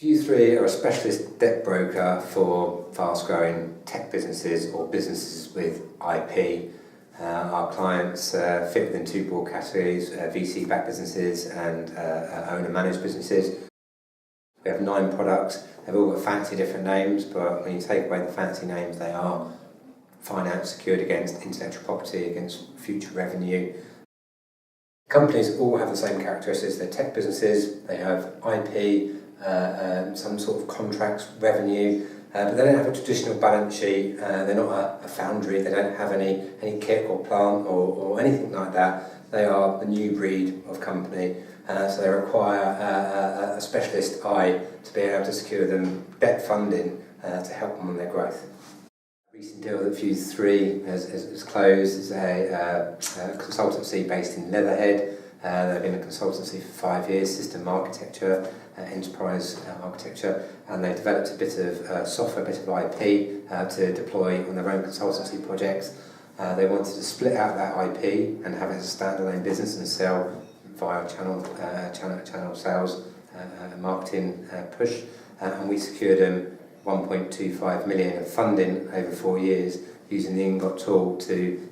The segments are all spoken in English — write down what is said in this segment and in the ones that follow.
View3 are a specialist debt broker for fast-growing tech businesses or businesses with IP. Our clients fit within two broad categories, VC-backed businesses and owner-managed businesses. We have 9 products. They've all got fancy different names, but when you take away the fancy names, they are finance secured against intellectual property, against future revenue. Companies all have the same characteristics. They're tech businesses, they have IP, some sort of contracts, revenue, but they don't have a traditional balance sheet. They're not a foundry. They don't have any kit or plant or anything like that. They are the new breed of company, so they require a specialist eye to be able to secure them debt funding to help them on their growth. A recent deal that View3 has closed is a consultancy based in Leatherhead. They've been a consultancy for 5 years, system architecture, enterprise architecture, and they developed a bit of software, a bit of IP to deploy on their own consultancy projects. They wanted to split out that IP and have it as a standalone business and sell via channel sales, marketing push, and we secured them 1.25 million of funding over 4 years using the Inngot tool to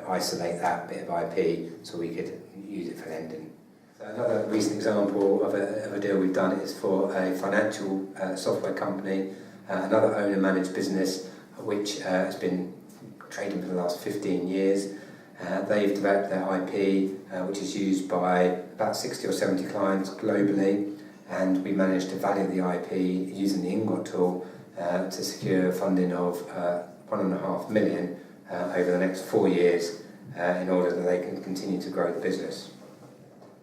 isolate that bit of IP so we could use it for lending. So another recent example of a deal we've done is for a financial software company, another owner-managed business which has been trading for the last 15 years. They've developed their IP, which is used by about 60 or 70 clients globally, and we managed to value the IP using the Inngot tool to secure funding of 1.5 million over the next 4 years in order that they can continue to grow the business.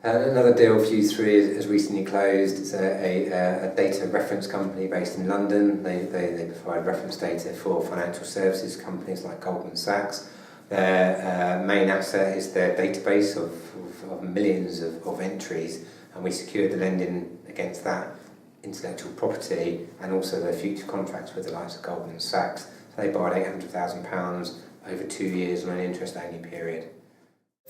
Another deal View3 has recently closed. It's a data reference company based in London. They provide reference data for financial services companies like Goldman Sachs. Their main asset is their database of millions of entries, and we secured the lending against that intellectual property and also their future contracts with the likes of Goldman Sachs. So they borrowed £800,000 over 2 years on an interest-only period.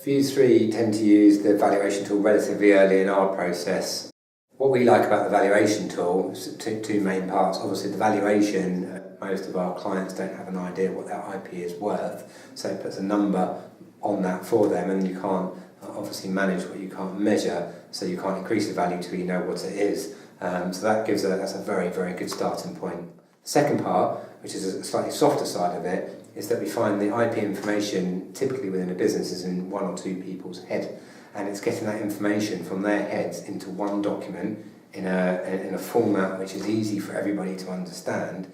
View3 tend to use the valuation tool relatively early in our process. What we like about the valuation tool is two main parts. Obviously the valuation, most of our clients don't have an idea what their IP is worth, so it puts a number on that for them, and you can't obviously manage what you can't measure, so you can't increase the value until you know what it is. So that's a very, very good starting point. The second part, which is a slightly softer side of it, is that we find the IP information typically within a business is in 1 or 2 people's head, and it's getting that information from their heads into one document in a format which is easy for everybody to understand.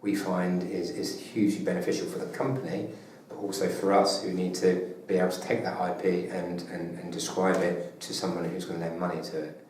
We find is hugely beneficial for the company, but also for us who need to be able to take that IP and describe it to someone who's going to lend money to it.